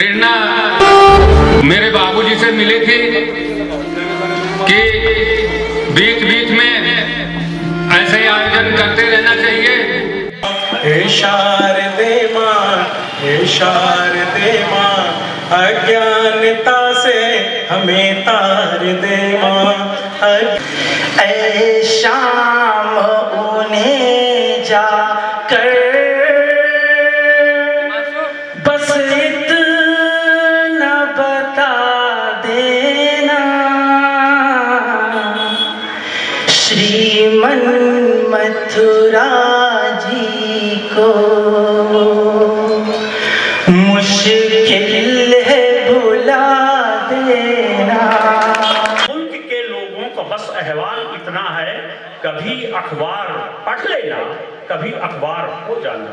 प्रेरणा मेरे बाबूजी से मिली थी कि बीच बीच में ऐसे आयोजन करते रहना चाहिए। हे शारदे माँ, हे शारदे माँ, अज्ञानता से हमें तार दे माँ। ऐ शाम उन्हें जाकर बस इतना बता देना, श्रीमन मथुरा जी को मुश्किल है भुला देना। मुल्क के लोगों का बस अहवाल इतना है, कभी अखबार पढ़ लेना, कभी अखबार हो जाना,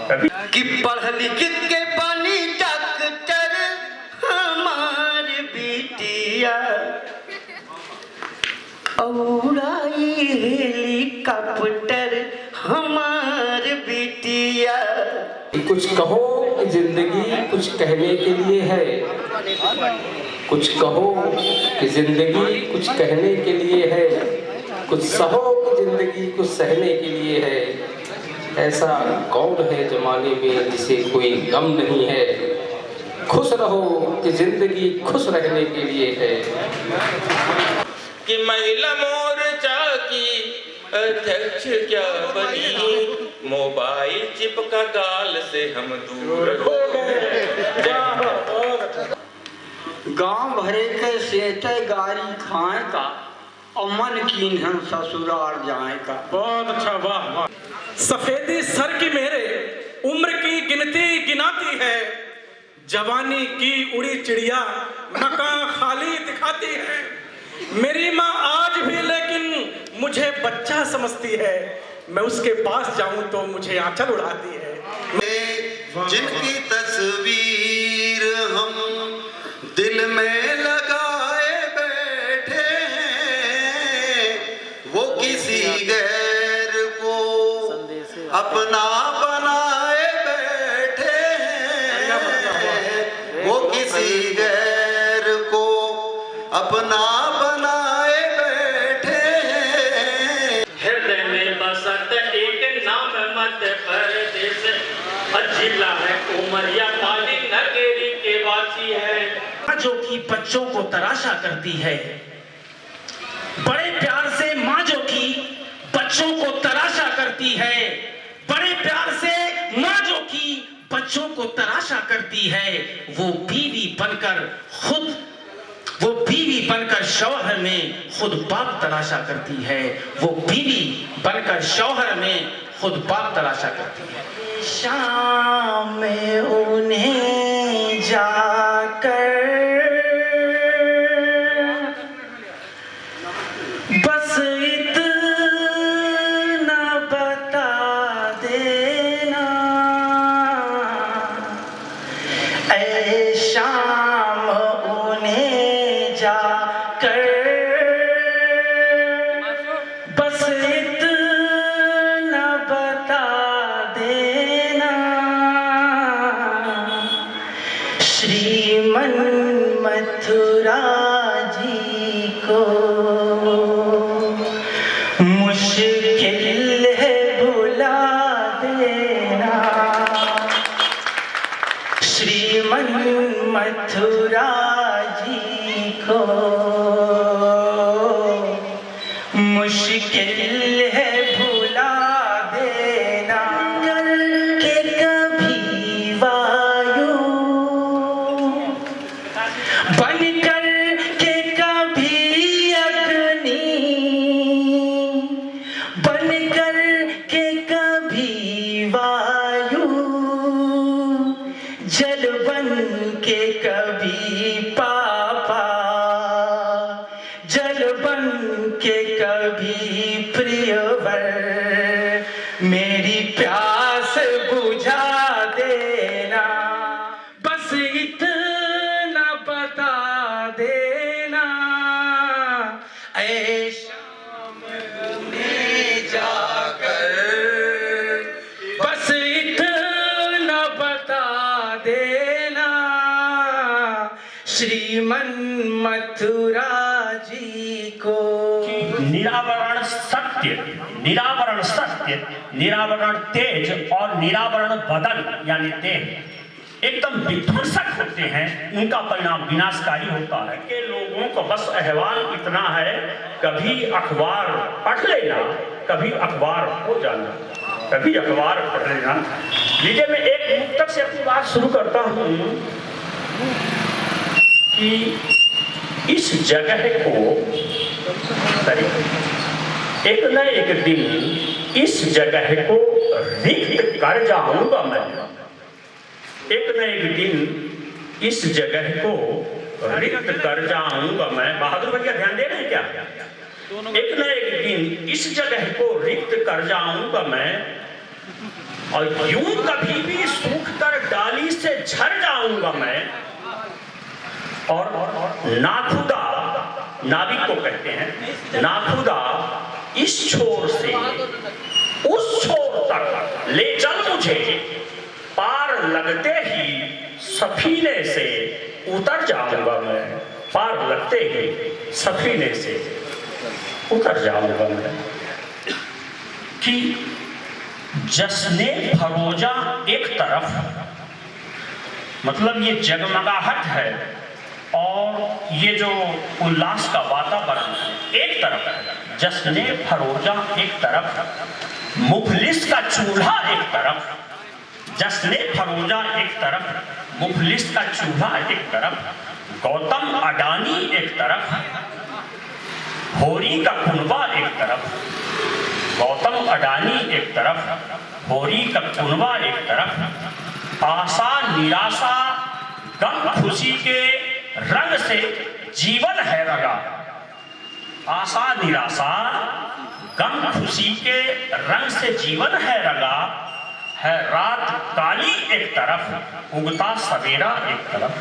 कभी कि पढ़ लिख के बनी डॉक्टर हमारी बिटिया, उड़ाई हेलीकॉप्टर हमारी बिटिया। कुछ कहो कि जिंदगी कुछ कहने के लिए है, कुछ कहो कि जिंदगी कुछ कहने के लिए है, कुछ सहो कि जिंदगी कुछ सहने के लिए है। ऐसा कौन है जमाने में जिसे कोई गम नहीं है, खुश रहो कि जिंदगी खुश रहने के लिए है। कि महिला मोर्चा की अध्यक्ष क्या बनी, मोबाइल चिपका गाल से हम दूर हो गए। गांव भरे के सेते गारी खाए का, अमन की हम ससुराल जाए का। बहुत अच्छा, वाह वाह। सफेदी सर की मेरे उम्र की गिनती गिनाती है, जवानी की उड़ी चिड़िया मकान खाली दिखाती है। मेरी माँ आज भी लेकिन मुझे बच्चा समझती है, मैं उसके पास जाऊं तो मुझे आंचल उड़ाती है। जिनकी तस्वीर हम दिल में लगाए बैठे हैं, वो किसी गैर को अपना बनाए बैठे हैं, वो किसी गैर को अपना बनाए बैठे हैं। हृदय में बसत एक नाम मध्य प्रदेश, जिला है उमरिया पाली नगरी के वासी है। जो कि बच्चों को तराशा करती है, बड़े प्यार से माँ जो कि बच्चों को तराशा करती है, बड़े प्यार से माँ जो कि बच्चों को तराशा करती है, वो बीवी बनकर शौहर में खुद बाप तलाशा करती है, वो बीवी बनकर शौहर में खुद बाप तलाशा करती है। शाम में उन्हें जाकर बस इतना बता देना, ऐ शाम उन्हें जाकर बस इतना बता देना, श्रीमन मथुरा जी को मुश्किल है भुला देना, श्रीमन मथुरा जी को मुश्किल है भुला देना। करके कभी वायु बनकर के कभी अग्नि, बनकर के कभी वायु, जल बन के कभी पापा, जल बन के कभी प्रिय। श्रीमन मथुरा जी को। निरावरण सत्य, निरावरण सत्य, निरावरण तेज और निरावरण बदन यानी देह एकदम विध्वंसक होते हैं, उनका परिणाम विनाशकारी होता है। कि लोगों को बस अहवाल इतना है, कभी अखबार पढ़ लेना, कभी अखबार हो जाना, कभी अखबार पढ़ लेना। लीजिए मैं एक मुक्तक से अपनी बात शुरू करता हूँ कि इस जगह को एक न एक दिन इस जगह को रिक्त कर जाऊंगा मैं, एक न एक दिन इस जगह को रिक्त कर जाऊंगा मैं। बहादुर भैया ध्यान दे रहे हैं क्या? एक न एक दिन इस जगह को रिक्त कर जाऊंगा मैं, और यूं कभी भी सूख कर डाली से झड़ जाऊंगा मैं। और नाखुदा, नाविक को कहते हैं, नाखुदा इस छोर से उस छोर तक ले चल मुझे, पार लगते ही सफीने से उतर जाऊंगा मैं, पार लगते ही सफीने से उतर जाऊंगा मैं। कि जश्ने फरोजा एक तरफ, मतलब ये जगमगाहट है और ये जो उल्लास का वातावरण एक तरफ है, जश्ने फरोजा एक तरफ, मुफलिस का चूल्हा एक तरफ, जश्ने फरोजा एक तरफ, मुफलिस का चूल्हा एक तरफ, गौतम अडानी एक तरफ, होरी का कुनबा एक तरफ, गौतम अडानी एक तरफ, होरी का कुनबा एक तरफ, आशा निराशा गम खुशी के रंग से जीवन है रंगा, आशा निराशा गम खुशी के रंग से जीवन है रंगा, है रात काली एक तरफ, उगता सवेरा एक तरफ,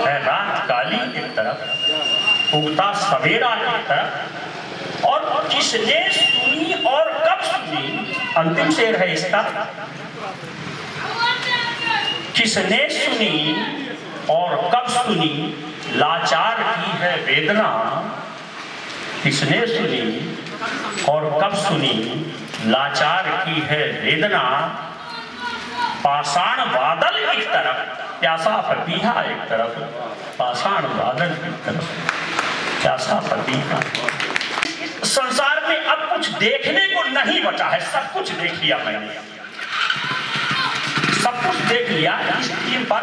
है रात काली एक तरफ, उगता सवेरा एक तरफ। और किसने सुनी और कब सुनी, अंतिम शेर है इसका, किसने सुनी और कब सुनी लाचार की है वेदना, किसने सुनी और कब सुनी लाचार की है वेदना, पाषाण बादल एक तरफ, प्यासा पपीहा एक तरफ, पाषाण बादल एक तरफ, प्यासा पपीहा। संसार में अब कुछ देखने को नहीं बचा है, सब कुछ देख लिया मैंने, सब कुछ देख लिया। इस थीम पर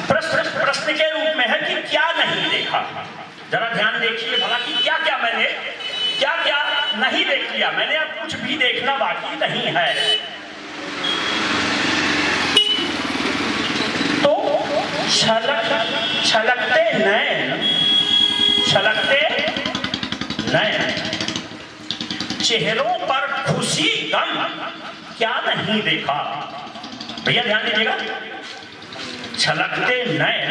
प्रश्न के रूप में है कि क्या नहीं देखा। जरा ध्यान देखिए भला कि क्या क्या मैंने, क्या क्या नहीं देख लिया मैंने, अब कुछ भी देखना बाकी नहीं है। तो छलकते नैन, छलकते नैन, चेहरों पर खुशी गम क्या नहीं देखा। भैया ध्यान दीजिएगा, छलकते नैन,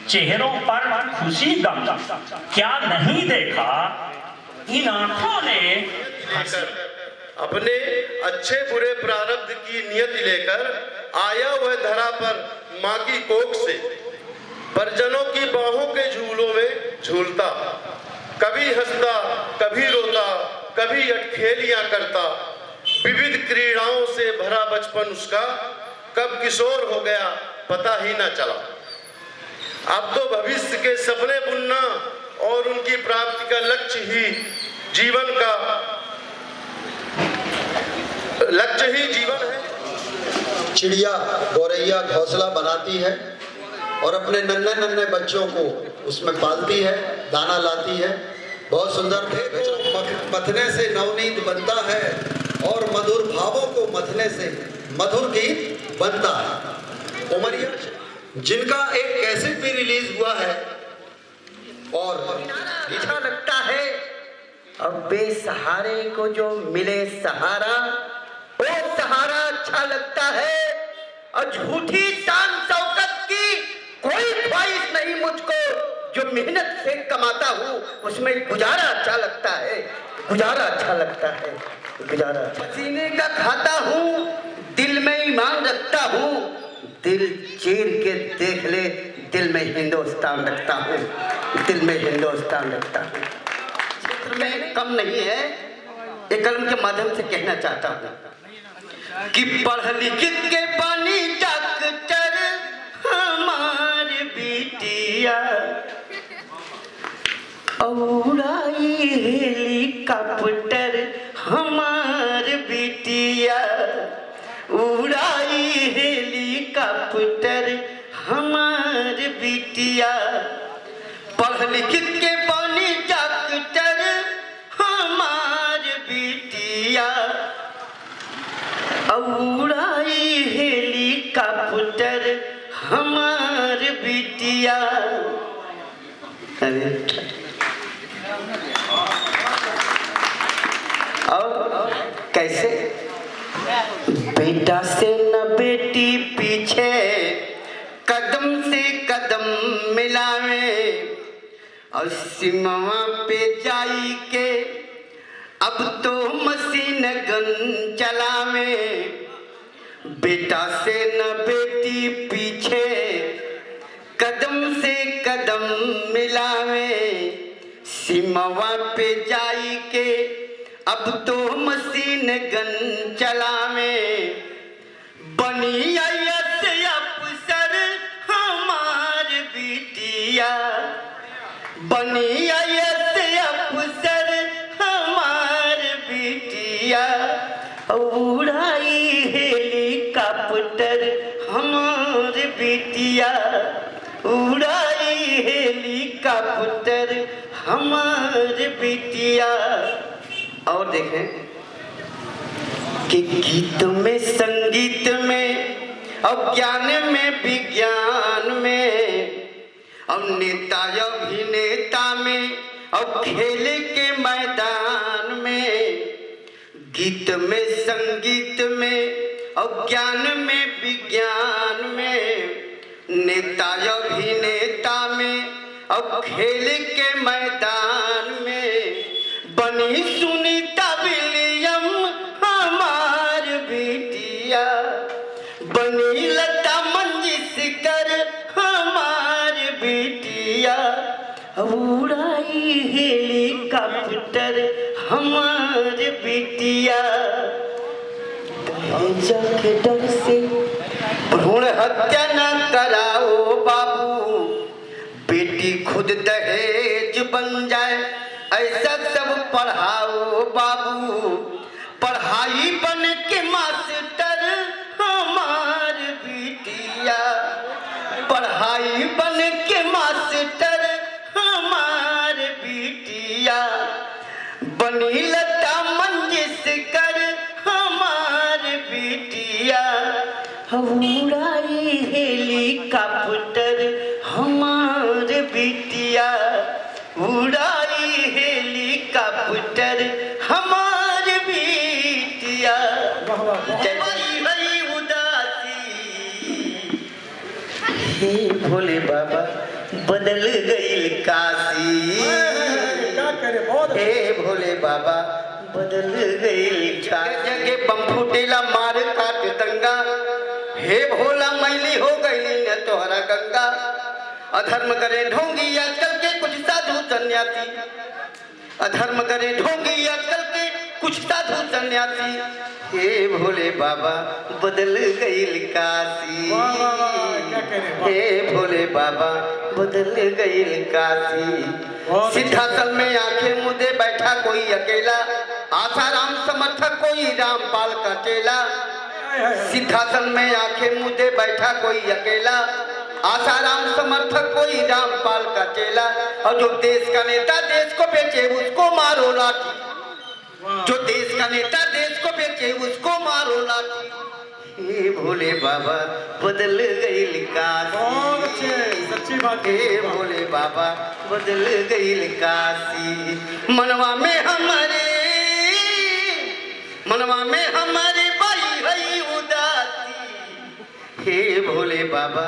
चेहरों पर खुशी गम क्या नहीं देखा, इन आंखों ने अपने अच्छे बुरे प्रारब्ध की नियति लेकर आया वह धरा पर माँ की कोख से, परिजनों की बाहों के झूलों में झूलता, कभी हंसता कभी रोता, कभी अटखेलियां करता, विविध क्रीड़ाओं से भरा बचपन उसका कब किशोर हो गया पता ही ना चला। अब तो भविष्य के सपने बुनना और उनकी प्राप्ति का लक्ष्य ही जीवन है। चिड़िया गौरैया घोंसला बनाती है और अपने नन्हे नन्हे बच्चों को उसमें पालती है, दाना लाती है। बहुत सुंदर मथने से नवनीत बनता है और मधुर भावों को मथने से मधुर गीत बनता है। उमरिया जिनका एक कैसेट भी रिलीज हुआ है और अच्छा लगता है। अब बेसहारे को जो मिले सहारा, वो सहारा अच्छा लगता है। और झूठी शान शौकत की कोई ख्वाहिश नहीं मुझको, जो मेहनत से कमाता हूँ उसमें गुजारा अच्छा लगता है, गुजारा अच्छा लगता है, गुजारा। पसीने का खाता हूँ, दिल में ईमान रखता हूँ, दिल चीर के देख ले दिल में हिंदुस्तान रखता हूँ, दिल में हिंदुस्तान रखता हूँ। क्षेत्र में कम नहीं है, एक कलम के माध्यम से कहना चाहता हूँ कि पढ़ लिख के बनी डॉक्टर हमारी बिटिया, उड़ाई हेलीकॉप्टर हमारी बिटिया, उड़ाई हेलीकॉप्टर हमारी बिटिया, पढ़ लिख के बनी डॉक्टर हमारी बिटिया, उड़ाई हेलीकॉप्टर हमारी बिटिया। और कैसे? बेटा से न बेटी पीछे कदम से कदम मिलावे, और सिमवा पे जाई के अब तो मशीन गन चलावे। बेटा से न बेटी पीछे कदम से कदम मिलावे, सिमवा पे जाई के अब तो मशीन गन चलावे। बनी आईएएस अफसर हमार बिटिया, बनी आईएएस अफसर हमार बिटिया, उड़ाई हेलीकॉप्टर हमार बिटिया, उड़ाई हेलीकॉप्टर हमार बिटिया। और देखें कि गीत में संगीत में और ज्ञान में विज्ञान में और नेता अभिनेता में और खेल के मैदान में, गीत में संगीत में और ज्ञान में विज्ञान में, नेता अभिनेता में और खेल के मैदान में, बनी सुनीता विलियम हमार बिटिया, बनी लता मंगेशकर हमार बिटिया, उड़ाई हेलीकॉप्टर हमार बिटिया। दहेज के डर से भ्रूण हत्या न कराओ बाबू, बेटी खुद दहेज बन जाए ऐसा सब पढ़ाओ बाबू। पढ़ाई बन के मास्टर हमार बिटिया, पढ़ाई बन के मास्टर हमार बिटिया, बनी लता मंगेशकर हमार बिटिया, उड़ाई हेलीकॉप्टर हमार बिटिया, उड़ाई हेलीकॉप्टर हमार बिटिया। जय भई उदासी, हे भोले बाबा बदल गई काशी, हे भोले बाबा बदल गई काशी। जगह बम फूटेला मार काट दंगा, हे भोला मैली हो गई न तोहरा गंगा। अधर्म करे ढोंगी आजकल के कुछ साधु सन्यासी, अधर्म करे ढोंगी आजकल के कुछ साधु सन्यासी, हे भोले बाबा बदल गई काशी, हे भोले बाबा बदल गई काशी। सिद्धासन में आंखें मुदे बैठा कोई अकेला, आसाराम समर्थक कोई रामपाल का चेला। सिद्धासन में आंखें मुदे बैठा कोई अकेला, आसाराम समर्थक कोई रामपाल का चेला। और जो देश का नेता देश को बेचे उसको मारो लाठी, जो देश का नेता देश को बेचे उसको मारो लाठी। हे भोले बाबा बदल गई काशी, सच्ची बात। हे भोले बाबा बदल गई काशी। मनवा में हमारे, मनवा में हमारे बाई हई उदासी, हे भोले बाबा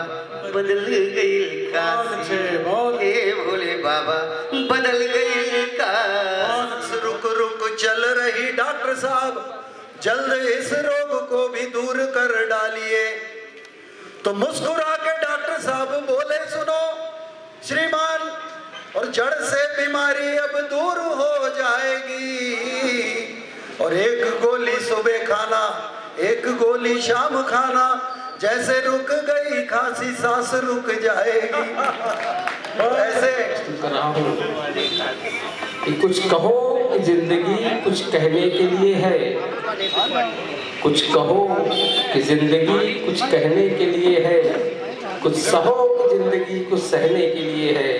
बदल गई काशी, हे भोले बाबा बदल गई काशी। रुक रुक चल रही डॉक्टर साहब, जल्द इस रोग को भी दूर कर डालिए। तो मुस्कुरा के डॉक्टर साहब बोले, सुनो श्रीमान, और जड़ से बीमारी अब दूर हो जाएगी। और एक गोली सुबह खाना, एक गोली शाम खाना, जैसे रुक गई खांसी सांस रुक जाएगी। ऐसे कर रहा हूँ कि कुछ कहो कि जिंदगी कुछ कहने के लिए है, कुछ कहो कि जिंदगी कुछ कहने के लिए है, कुछ सहो कि जिंदगी कुछ सहने के लिए है।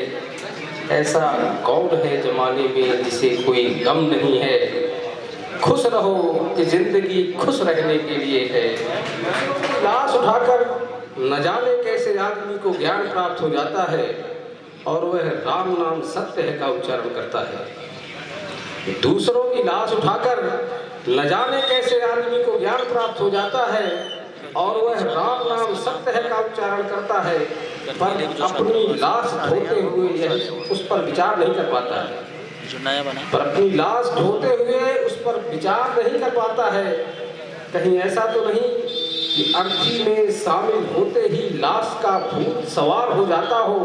ऐसा कौन है जमाने में जिसे कोई गम नहीं है, खुश रहो कि जिंदगी खुश रहने के लिए है। लाश उठाकर न जाने कैसे आदमी को ज्ञान प्राप्त हो जाता है और वह राम नाम सत्य है का उच्चारण करता है। दूसरों की लाश उठाकर न जाने कैसे आदमी को ज्ञान प्राप्त हो जाता है और वह राम नाम सत्य है का उच्चारण करता है, पर अपनी लाश धोते हुए यह उस पर विचार नहीं कर पाता है। पर अपनी लाश धोते हुए उस पर विचार नहीं कर पाता है। कहीं ऐसा तो नहीं कि अर्थी में शामिल होते ही लाश का भूत सवार हो जाता हो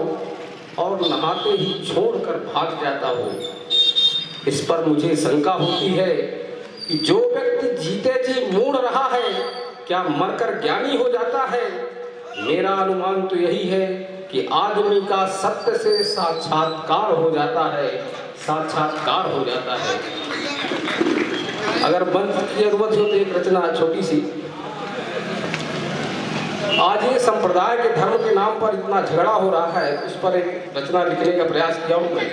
और नहाते ही छोड़कर भाग जाता हो। इस पर मुझे शंका होती है कि जो व्यक्ति जीते जी मूढ़ रहा है, क्या मरकर ज्ञानी हो जाता है? मेरा अनुमान तो यही है कि आदमी का सत्य से साक्षात्कार हो जाता है, साक्षात्कार हो जाता है। अगर मंत्र की जरूरत हो तो एक रचना छोटी सी। आज ये संप्रदाय के धर्म के नाम पर इतना झगड़ा हो रहा है, उस पर एक रचना लिखने का प्रयास किया हूँ मैं।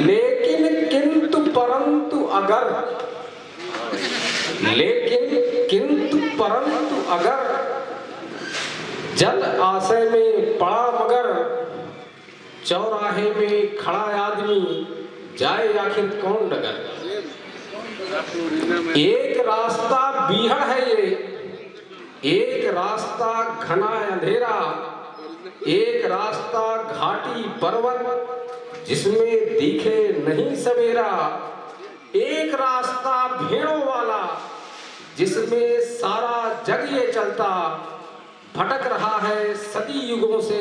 लेकिन किंतु परंतु अगर, लेकिन किंतु परंतु अगर जल आशय में पड़ा मगर, चौराहे में खड़ा आदमी जाए आखिर कौन डगर। एक रास्ता बीहड़ है ये, एक रास्ता घना अंधेरा, एक रास्ता घाटी पर्वत जिसमें दिखे नहीं सवेरा, एक रास्ता भेड़ों वाला जिसमें सारा जग ये चलता, भटक रहा है सदी युगों से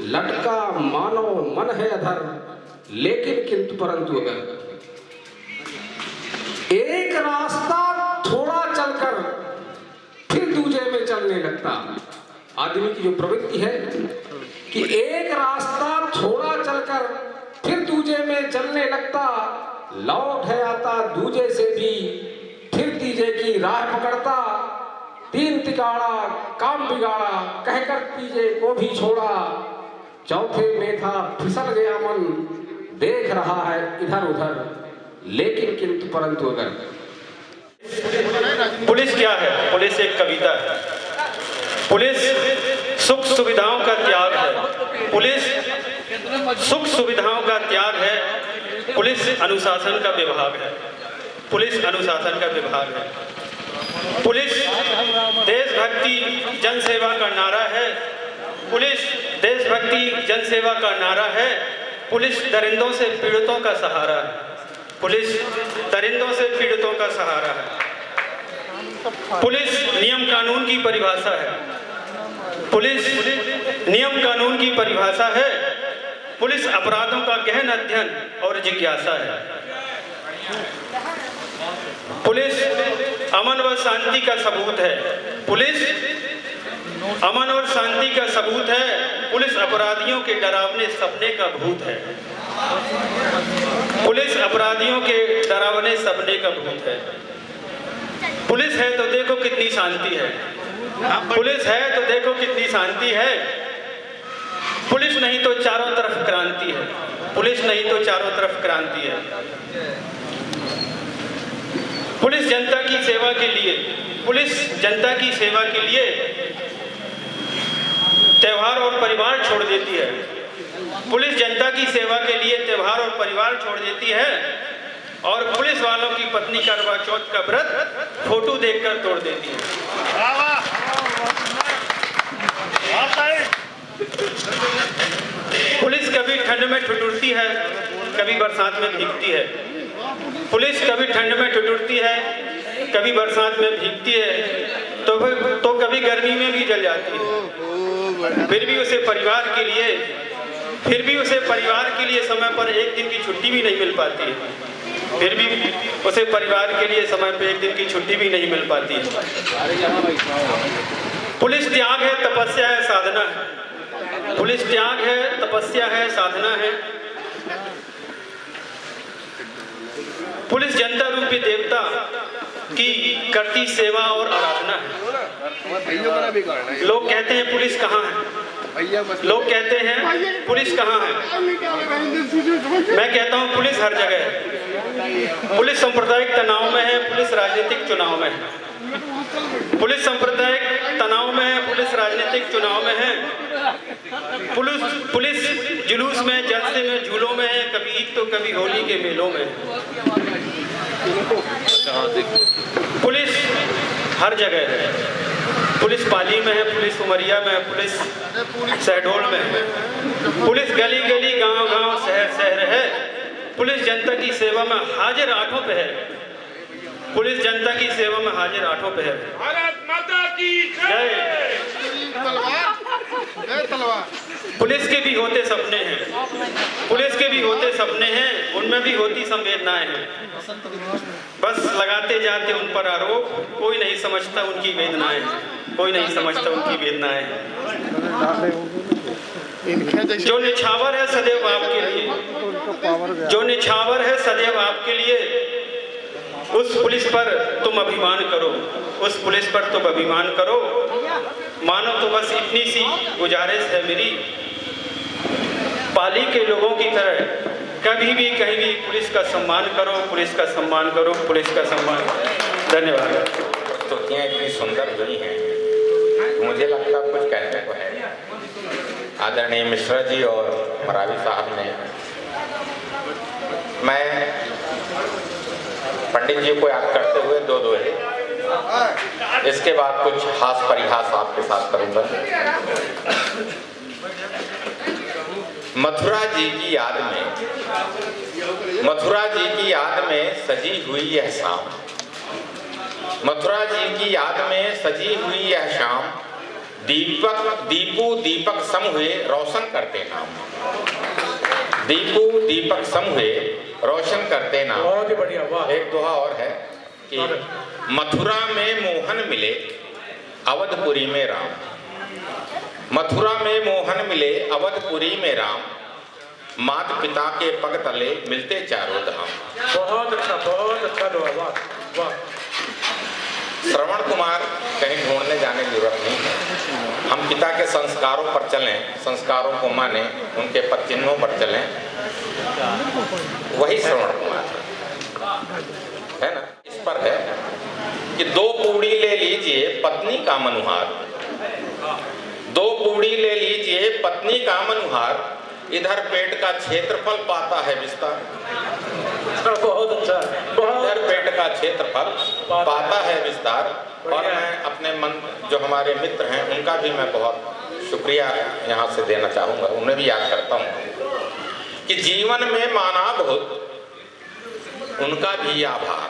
लटका मानो मन है अधर, लेकिन किंतु परंतु अगर एक रास्ता थोड़ा चलकर फिर दूसरे में चलने लगता। आदमी की जो प्रवृत्ति है कि एक रास्ता थोड़ा चलकर फिर दूसरे में चलने लगता, लौट है आता दूजे से भी फिर तीजे की राह पकड़ता, तीन तिकाड़ा काम बिगाड़ा कहकर तीजे को भी छोड़ा, चौथे में था फिसल गया मन देख रहा है इधर उधर, लेकिन किंतु परंतु अगर। पुलिस क्या है? पुलिस एक कविता है। पुलिस सुख सुविधाओं का त्याग है। पुलिस सुख सुविधाओं का त्याग है। पुलिस अनुशासन का विभाग है। पुलिस अनुशासन का विभाग है। पुलिस देशभक्ति जनसेवा का नारा है। पुलिस देशभक्ति जनसेवा का नारा है। पुलिस दरिंदों से पीड़ितों का सहारा है। पुलिस दरिंदों से पीड़ितों का सहारा है। पुलिस नियम कानून की परिभाषा है। पुलिस नियम कानून की परिभाषा है। पुलिस अपराधों का गहन अध्ययन और जिज्ञासा है। पुलिस अमन व शांति का सबूत है। पुलिस अमन और शांति का सबूत है। पुलिस अपराधियों के डरावने सपने का भूत है। पुलिस अपराधियों के डरावने सपने का भूत है। पुलिस है तो देखो कितनी शांति है। पुलिस है तो देखो कितनी शांति है। पुलिस नहीं तो चारों तरफ क्रांति है। पुलिस नहीं तो चारों तरफ क्रांति है। पुलिस जनता की सेवा के लिए, पुलिस जनता की सेवा के लिए त्योहार और परिवार छोड़ देती है। पुलिस जनता की सेवा के लिए त्योहार और परिवार छोड़ देती है और पुलिस वालों की पत्नी करवा चौथ का व्रत फोटो देखकर तोड़ देती है। पुलिस कभी ठंड में ठिठुरती है, कभी बरसात में भीगती है। पुलिस कभी ठंड में ठिठुरती है, कभी बरसात में भीगती है, तो कभी गर्मी में भी जल जाती है। फिर भी उसे परिवार के लिए समय पर एक दिन की छुट्टी भी नहीं मिल पाती है। फिर भी उसे परिवार के लिए समय पर एक दिन की छुट्टी भी नहीं मिल पाती है। पुलिस त्याग है, तपस्या है, साधना है। पुलिस त्याग है, तपस्या है, साधना है। पुलिस जनता रूपी देवता की करती सेवा और आराधना है। लोग कहते हैं पुलिस कहाँ है, लोग कहते हैं पुलिस कहाँ है। मैं कहता हूँ पुलिस हर जगह है। पुलिस सांप्रदायिक तनाव में है, पुलिस राजनीतिक चुनाव में है। पुलिस सांप्रदायिक तनाव में है, पुलिस राजनीतिक चुनाव में है। पुलिस जुलूस में, जलसे में, झूलों में है, कभी ईद तो कभी होली के मेलों में। पुलिस हर जगह है। पुलिस पाली में है, पुलिस उमरिया में है, पुलिस शहडोल में है। पुलिस गली गली, गांव गांव, शहर शहर है। पुलिस जनता की सेवा में हाजिर आठों पे है। पुलिस जनता की सेवा में हाजिर आठों पे है। भारत माता की जय। पुलिस के भी होते सपने हैं, पुलिस के भी होते सपने हैं, उनमें भी होती संवेदनाएं हैं। बस लगाते जाते उन पर आरोप, कोई नहीं समझता उनकी वेदनाएं, कोई नहीं समझता उनकी वेदनाएं। जो निछावर है सदैव आपके लिए, जो निछावर है सदैव आपके लिए, उस पुलिस पर तुम अभिमान करो, उस पुलिस पर तुम अभिमान करो। मानो तो बस इतनी सी गुजारिश है मेरी, पाली के लोगों की तरह कभी भी कहीं भी पुलिस का सम्मान करो, पुलिस का सम्मान करो, पुलिस का सम्मान करो। धन्यवाद। स्तुतियाँ इतनी सुंदर हुई हैं, मुझे लगता कुछ कहने को है। आदरणीय मिश्रा जी और मरावी साहब ने, मैं पंडित जी को याद करते हुए दो दोहे, इसके बाद कुछ हास परिहास आपके साथ करूंगा। मथुरा जी की याद में, मथुरा जी की याद में सजी हुई यह शाम, मथुरा जी की याद में सजी हुई यह शाम, दीपक दीपू दीपक सम हुए रोशन करते नाम, दीपू दीपक सम हुए रोशन करते नाम। बहुत ही बढ़िया, वाह। एक दोहा और है कि मथुरा में मोहन मिले अवधपुरी में राम, मथुरा में मोहन मिले अवधपुरी में राम, माता पिता के पग तले मिलते चारों धाम। बहुत अच्छा दोहा, वाह वाह। श्रवण कुमार कहीं ढूंढने जाने की जरूरत नहीं है। हम पिता के संस्कारों पर चलें, संस्कारों को माने, उनके पदचिन्हों पर चलें, वही श्रवण कुमार है ना। इस पर है कि दो पूड़ी ले लीजिए पत्नी का मनुहार, दो पूड़ी ले लीजिए पत्नी का मनुहार, इधर पेट का क्षेत्रफल पाता है विस्तार। बहुत अच्छा, इधर पेट का क्षेत्रफल पाता है विस्तार। और मैं अपने मन जो हमारे मित्र हैं उनका भी मैं बहुत शुक्रिया यहाँ से देना चाहूँगा, उन्हें भी याद करता हूँ कि जीवन में माना बहुत उनका भी आभार,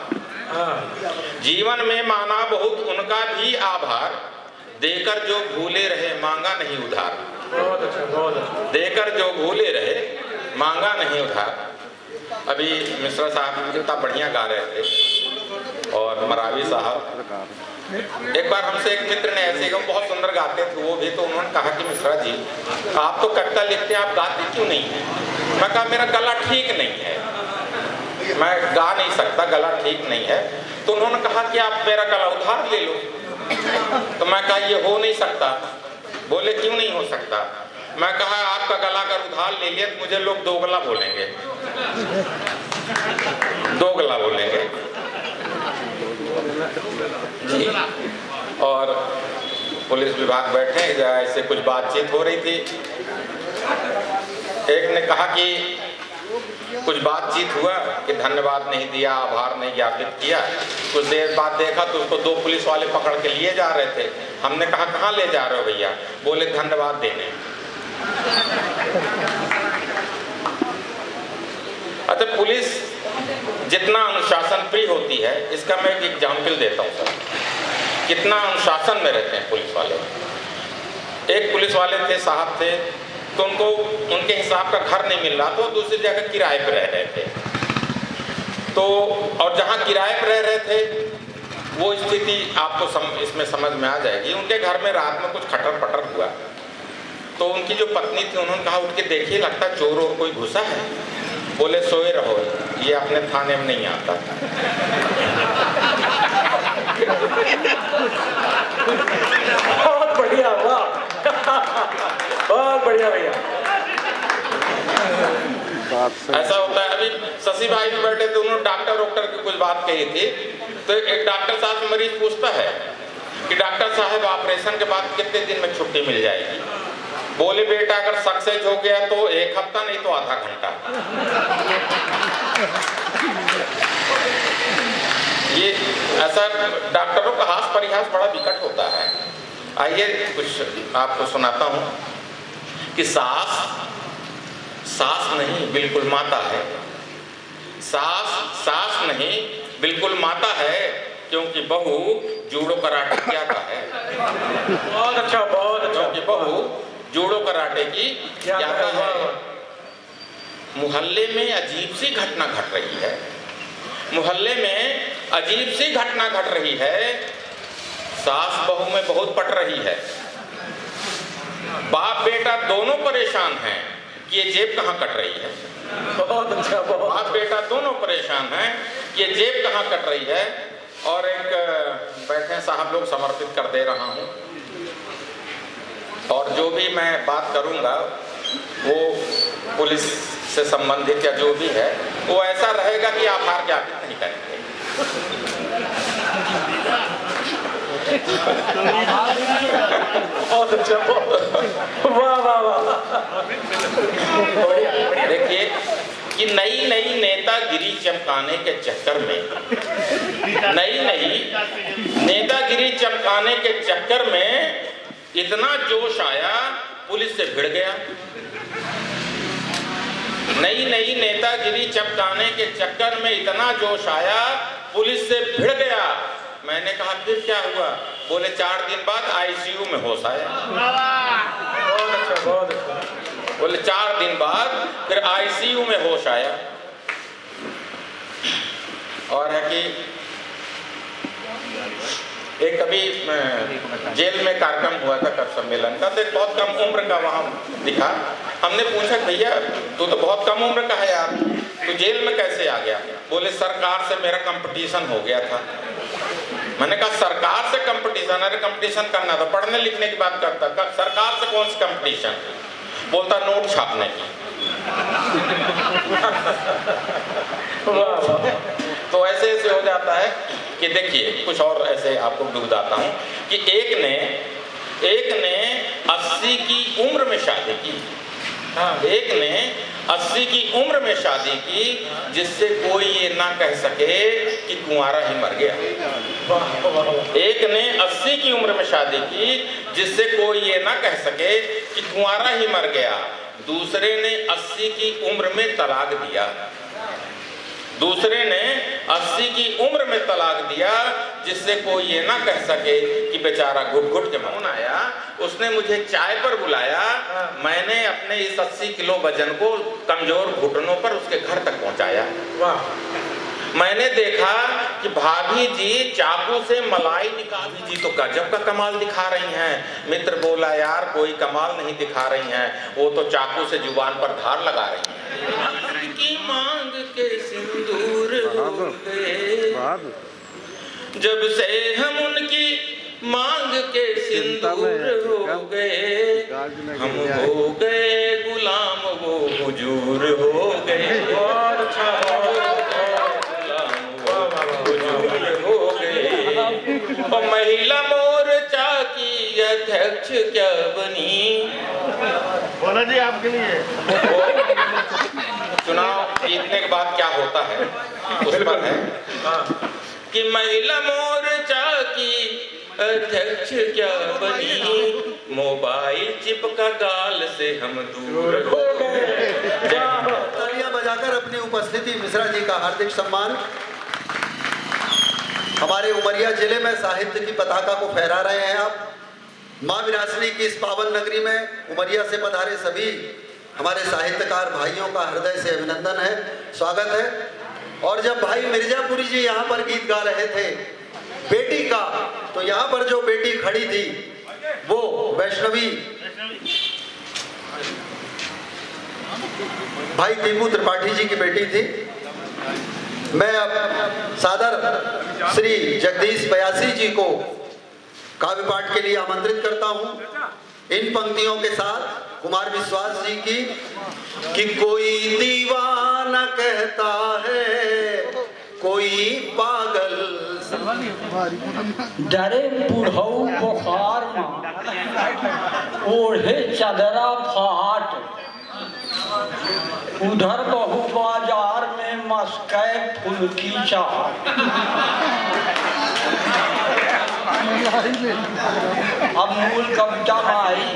जीवन में माना बहुत उनका भी आभार, देकर जो भूले रहे मांगा नहीं उधार, बहुत अच्छा, बहुत अच्छा। देकर जो भूले रहे मांगा नहीं उधार। अभी मिश्रा साहब कितना बढ़िया गा रहे थे और मरावी साहब, एक बार हमसे एक मित्र ने ऐसे हम बहुत सुंदर गाते थे वो भी, तो उन्होंने कहा कि मिश्रा जी आप तो कविता लिखते हैं, आप गाते क्यों नहीं हैं? मैं कहा मेरा गला ठीक नहीं है, मैं गा नहीं सकता, गला ठीक नहीं है। तो उन्होंने कहा कि आप मेरा गला उधार ले लो। तो मैं कहा ये हो नहीं सकता। बोले क्यों नहीं हो सकता? मैं कहा आपका गला अगर उधार ले लिया तो मुझे लोग दोगला बोलेंगे, दोगला बोलेंगे जी। और पुलिस विभाग बैठे, ऐसे कुछ बातचीत हो रही थी। एक ने कहा कि कुछ बातचीत हुआ कि धन्यवाद नहीं दिया, आभार नहीं ज्ञापित किया। कुछ देर बाद देखा तो उसको दो पुलिस वाले पकड़ के लिए जा रहे थे। हमने कहा कहाँ ले जा रहे हो भैया? बोले धन्यवाद देने। अच्छा, पुलिस जितना अनुशासन प्रिय होती है, इसका मैं एक एग्जाम्पल देता हूँ सर, कितना अनुशासन में रहते हैं पुलिस वाले। एक पुलिस वाले थे, साहब थे, तो उनको उनके हिसाब का घर नहीं मिल रहा, तो दूसरी जगह किराए पर रह रहे थे। तो और जहाँ किराए पर रह रहे थे वो स्थिति आपको इसमें समझ में आ जाएगी। उनके घर में रात में कुछ खटर पटर हुआ, तो उनकी जो पत्नी थी उन्होंने कहा उठ के देखिए, लगता चोर और कोई घुसा है। बोले सोए रहो, ये अपने थाने में नहीं आता। बहुत बढ़िया, वाह, बहुत बढ़िया भैया। ऐसा होता है। अभी शशि भाई भी बैठे थे, उन्होंने डॉक्टर की कुछ बात कही थी, तो एक डॉक्टर साहब से मरीज पूछता है कि डॉक्टर साहब ऑपरेशन के बाद कितने दिन में छुट्टी मिल जाएगी? बोले बेटा अगर सक्सेस हो गया तो 1 हफ्ता, नहीं तो आधा घंटा। ये ऐसा डॉक्टरों का हास परिहास बड़ा विकट होता है। आइए कुछ आपको सुनाता हूँ कि सास नहीं बिल्कुल माता है। सास नहीं बिल्कुल माता है, क्योंकि बहू जूडो कराटे की आता है। बहुत अच्छा, बहुत अच्छा। क्योंकि बहू जूडो कराटे की आता है। मोहल्ले में अजीब सी घटना घट रही है। मोहल्ले में अजीब सी घटना घट रही है। सास बहू में बहुत पट रही है। बाप बेटा दोनों परेशान हैं कि ये जेब कहाँ कट रही है। बहुत अच्छा, बहुत। बाप बेटा दोनों परेशान हैं कि ये जेब कहाँ कट रही है। और एक बैठे साहब लोग समर्पित कर दे रहा हूँ, और जो भी मैं बात करूँगा वो पुलिस से संबंधित या जो भी है वो ऐसा रहेगा कि आप हार के आगे नहीं करेंगे। बहुत अच्छा, वाह वाह वाह। देखिए कि नई नेतागिरी चमकाने के चक्कर में, नेतागिरी चमकाने के चक्कर में इतना जोश आया पुलिस से भिड़ गया। नई नेतागिरी चमकाने के चक्कर में इतना जोश आया पुलिस से भिड़ गया। मैंने कहा फिर क्या हुआ? बोले 4 दिन बाद आईसीयू में होश आया। बहुत अच्छा, बहुत अच्छा। बोले 4 दिन बाद फिर आईसीयू में होश आया। और है कि एक कभी जेल में कार्यक्रम हुआ था कर सम्मेलन का, तो एक बहुत कम उम्र का वहाँ दिखा। हमने पूछा भैया तू तो बहुत कम उम्र का है यार, तू जेल में कैसे आ गया? बोले सरकार से मेरा कंपटीशन हो गया था। मैंने कहा सरकार से कंपटीशन? अरे कंपटीशन करना था, पढ़ने लिखने की बात करता। सरकार से कौन सी कंपटीशन? बोलता नोट छापने की। तो ऐसे हो जाता है कि देखिए कुछ और ऐसे आपको बताता हूँ कि एक ने 80 की उम्र में शादी की। एक ने 80 की उम्र में शादी की, जिससे कोई ये ना कह सके कि कुंवारा ही मर गया। एक ने 80 की उम्र में शादी की, जिससे कोई ये ना कह सके कि कुंवारा ही मर गया। दूसरे ने 80 की उम्र में तलाक दिया। दूसरे ने 80 की उम्र में तलाक दिया, जिससे कोई ये ना कह सके कि बेचारा घुट घुट के मौन आया। उसने मुझे चाय पर बुलाया। मैंने अपने इस 80 किलो वजन को कमजोर घुटनों पर उसके घर तक पहुंचाया। मैंने देखा कि भाभी जी चाकू से मलाई भाभी जी तो गजब का कमाल दिखा रही हैं। मित्र बोला यार कोई कमाल नहीं दिखा रही हैं, वो तो चाकू से जुबान पर धार लगा रही हैं। की मांग के सिंदूर हो गए, जब से हम उनकी मांग के सिंदूर हो गए, हम हो गए गुलाम वो हुजूर हो गए। और महिला मोर्चा की अध्यक्ष क्या बनी? बोला जी आपके लिए चुनाव जीतने के बाद क्या होता है उस पर है कि महिला मोर्चा की अध्यक्ष क्या बनी, मोबाइल चिपका गाल से हम दूर हो गए। तालियां बजाकर अपनी उपस्थिति मिश्रा जी का हार्दिक सम्मान। हमारे उमरिया जिले में साहित्य की पताका को फहरा रहे हैं आप। माँ विरासनी की इस पावन नगरी में उमरिया से पधारे सभी हमारे साहित्यकार भाइयों का हृदय से अभिनंदन है, स्वागत है। और जब भाई मिर्जापुरी जी यहाँ पर गीत गा रहे थे बेटी का, तो यहाँ पर जो बेटी खड़ी थी वो वैष्णवी भाई दीपू त्रिपाठी जी की बेटी थी। मैं अब सादर श्री जगदीश बयासी जी को काव्य पाठ के लिए आमंत्रित करता हूं इन पंक्तियों के साथ कुमार विश्वास जी की कि कोई दीवाना कहता है कोई पागल डरे बुढ़ऊ बुखार ओढ़े चदरा फाट उधर बहु बाजार में मस्कै फुल्की चाट। अब मूल कविता आई।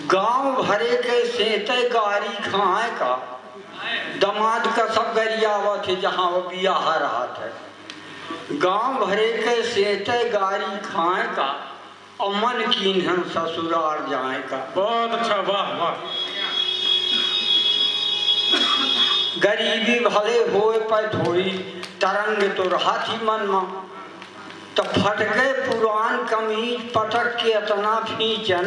गांव भरे के सेते गारी खाए का दमाद का सब गरियावत है जहाँ वो बियाह रहा था। गांव भरे के सेते गारी खाए का अमन कीन्हन ससुराल जाए का। बहुत अच्छा, वाह वाह। गरीबी भले होए पर थोड़ी तरंग तो रहा थी मन में, तो फट गए पुरान कमीज पटक के इतना फींचन,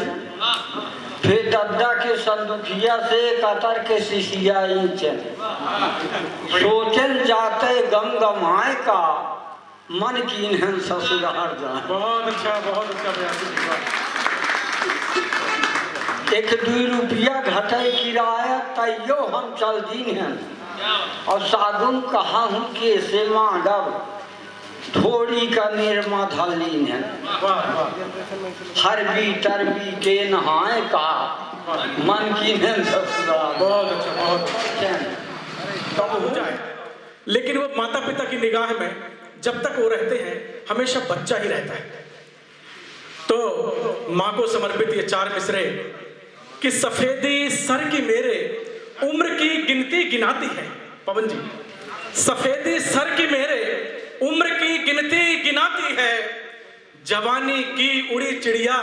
फिर दद्दा के संदुखिया से कतर के सिसिया इंचन। सोचन जाते गम गमाए का मन कीन्हन ससुराल जाए। बहुत अच्छा, बहुत अच्छा। एक 2 रुपया घटे किराया तैयो हम चल दी हैं, और सागुन कहा हूँ कैसे मांगब थोड़ी का निर्मा धलीन है। हरबी तरबी के नहाए का मन की ससुराल। बहुत अच्छा, बहुत अच्छा। हो जाए, लेकिन वो माता पिता की निगाह में जब तक वो रहते हैं हमेशा बच्चा ही रहता है। तो माँ को समर्पित ये 4 मिसरे कि सफेदी सर की मेरे उम्र की गिनती गिनाती है। पवन जी, सफेदी सर की मेरे उम्र की गिनती गिनाती है, जवानी की उड़ी चिड़िया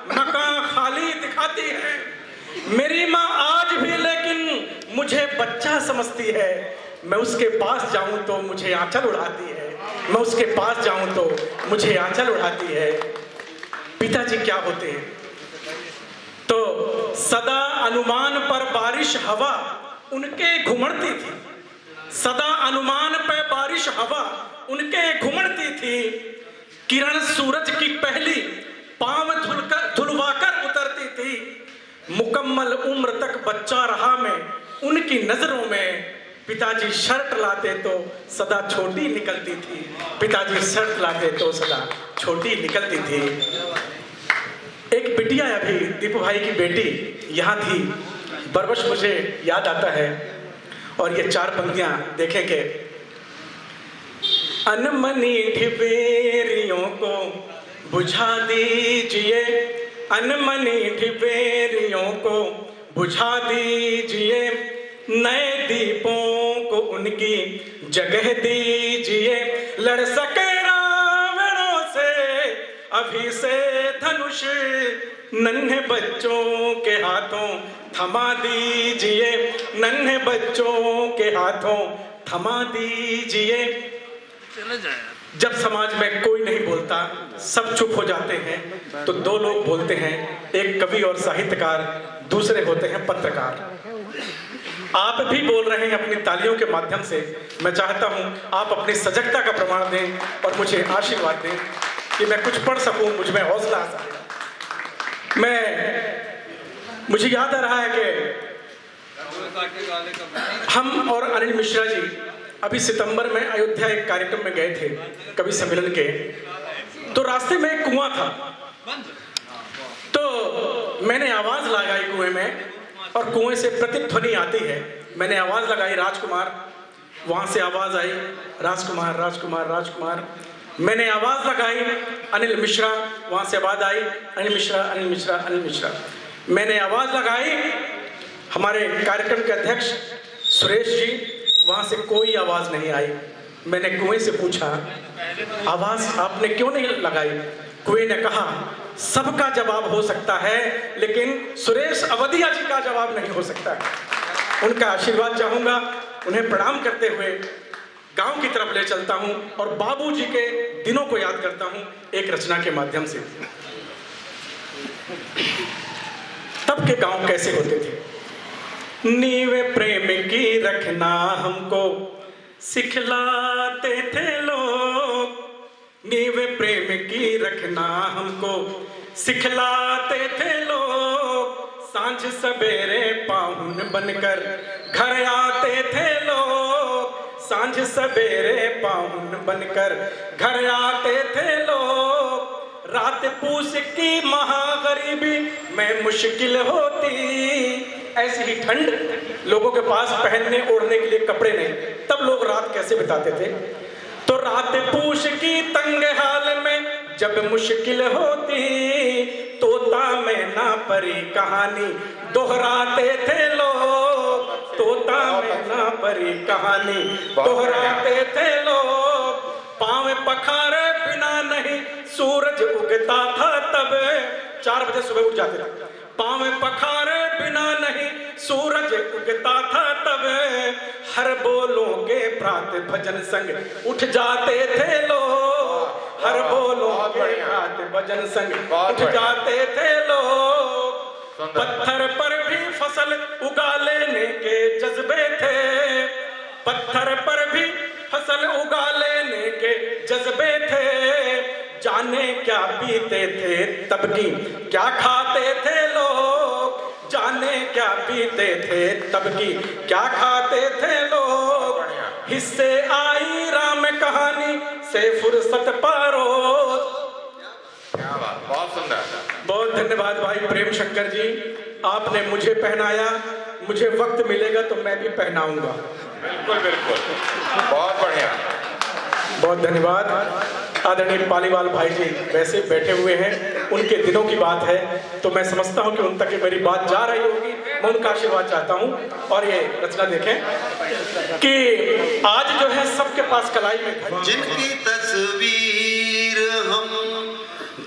मकान खाली दिखाती है। मेरी माँ आज भी लेकिन मुझे बच्चा समझती है, मैं उसके पास जाऊं तो मुझे आंचल उड़ाती है, मैं उसके पास जाऊं तो मुझे आंचल उड़ाती है। पिताजी क्या होते हैं? तो सदा अनुमान पर बारिश हवा उनके घुमड़ती थी, सदा अनुमान पर बारिश हवा उनके घुमड़ती थी। किरण सूरज की पहली पांव धुलवाकर उतरती थी। मुकम्मल उम्र तक बच्चा रहा मैं उनकी नजरों में। पिताजी शर्ट लाते तो सदा छोटी निकलती थी, पिताजी शर्ट लाते तो सदा छोटी निकलती थी। एक बिटिया अभी दीपू भाई की बेटी यहाँ थी, बरबश मुझे याद आता है। और ये 4 पंक्तियां देखेंगे। अनमनी ढिबेरियों को बुझा दीजिए, अनमनी ढिबेरियों को बुझा दीजिए, नए दीपों को उनकी जगह दीजिए। लड़ सके रावणों से अभी से धनुष, नन्हे बच्चों के हाथों थमा दीजिए, नन्हे बच्चों के हाथों थमा दीजिए। जब समाज में कोई नहीं बोलता, सब चुप हो जाते हैं, तो 2 लोग बोलते हैं, एक कवि और साहित्यकार, दूसरे होते हैं पत्रकार। आप भी बोल रहे हैं अपनी तालियों के माध्यम से। मैं चाहता हूं आप अपनी सजगता का प्रमाण दें और मुझे आशीर्वाद दें कि मैं कुछ पढ़ सकूं, मुझ में हौसला आ सके। मुझे याद आ रहा है कि हम और अनिल मिश्रा जी अभी सितंबर में अयोध्या एक कार्यक्रम में गए थे कवि सम्मेलन के। तो रास्ते में एक कुआं था, तो मैंने आवाज लगाई कुएं में, और कुएं से प्रतिध्वनि आती है। मैंने आवाज लगाई राजकुमार, वहां से आवाज आई राजकुमार राजकुमार राजकुमार। मैंने आवाज लगाई अनिल मिश्रा, वहां से आवाज आई अनिल मिश्रा अनिल मिश्रा अनिल मिश्रा। मैंने आवाज लगाई हमारे कार्यक्रम के अध्यक्ष सुरेश जी, वहां से कोई आवाज नहीं आई। मैंने कुएं से पूछा, आवाज आपने क्यों नहीं लगाई? कुएं ने कहा, सबका जवाब हो सकता है लेकिन सुरेश अवधिया जी का जवाब नहीं हो सकता है। उनका आशीर्वाद चाहूंगा। उन्हें प्रणाम करते हुए गांव की तरफ ले चलता हूं और बाबूजी के दिनों को याद करता हूं एक रचना के माध्यम से। तब के गांव कैसे होते थे? नीवे प्रेम की रखना हमको सिखलाते थे लोग, नीवे प्रेम की रखना हमको सिखलाते थे लोग। सांझ सवेरे पाहुन बनकर घर आते थे लोग, सांझ सवेरे पाहुन बनकर घर आते थे लोग। रात पूस की महागरीबी में मुश्किल होती, ऐसी ही ठंड, लोगों के पास पहनने ओढ़ने के लिए कपड़े नहीं, तब लोग रात कैसे बिताते थे? तो रात पूस की तंग हाल में जब मुश्किल होती, तोता मैना परी कहानी दोहराते थे लोग, तोता मैना परी कहानी दोहराते थे लोग। पांव पखारे बिना नहीं सूरज उगता था तब, 4 बजे सुबह उठ जाते थे। पांव पखारे बिना नहीं सूरज उगता था तब, हर बोलों के प्रात भजन संग उठ जाते थे लोग, हर बोलों के प्रात भजन संग उठ जाते थे लोग। पत्थर पर भी फसल उगा लेने के जज्बे थे, पत्थर पर भी फसल उगा लेने के जज्बे थे। जाने क्या पीते थे तब की क्या खाते थे लोग, जाने क्या पीते थे तब की क्या खाते थे लोग। हिस्से आई राम कहानी से फुर्सत पारोज। क्या बात, बहुत सुंदर। बहुत धन्यवाद भाई प्रेम शंकर जी, आपने मुझे पहनाया, मुझे वक्त मिलेगा तो मैं भी पहनाऊंगा। बिल्कुल बिल्कुल, बहुत बढ़िया, बहुत धन्यवाद। आदरणीय पालीवाल भाई जी वैसे बैठे हुए हैं, उनके दिनों की बात है तो मैं समझता हूं कि उन तक मेरी बात जा रही होगी, मैं उनका आशीर्वाद चाहता हूं। और ये रचना देखें कि आज जो है सबके पास कलाई में जिनकी तस्वीर हम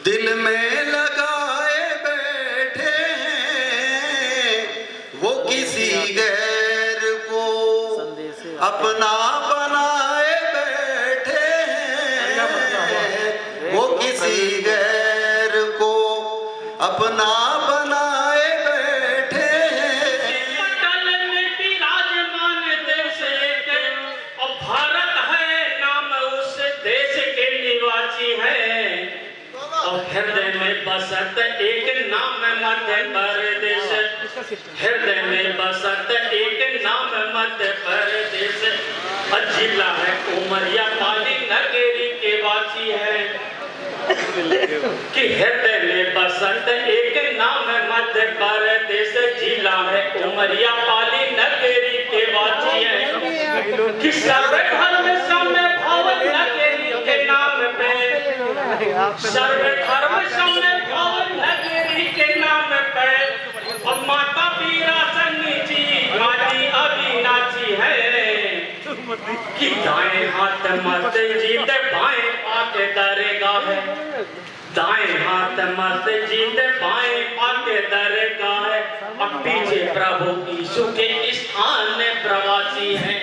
दिल में लगाए बैठे हैं, वो किसी गैर को अपना बनाए बैठे हैं, वो किसी गैर को अपना बनाए बैठे हैं। पटल में विराजमान देश एक, और भारत है नाम उस देश के निवासी है, और हृदय में बसत एक नाम मध्य प्रदेश, हृदय में बसत एक नाम मध्य प्रदेश। जिला है उमरिया पाली नगरी के वासी है, कि हृदय में बसत एक नाम मध्य प्रदेश। जिला है उमरिया पाली नगरी के वासी है, कि सर्वे धर्म समय भावन नगरी के नाम पे, सर्वे धर्म समय भावन नगरी के नाम पे। और माता पीरा सन्नी जी माटी अविनाशी है, कि दाएं हाथ मत जीत बाएं पाके दरेगा है, दाएं हाथ मत जीत बाएं पाके दरेगा है। और पीछे प्रभु यीशु के स्थान में प्रवासी है।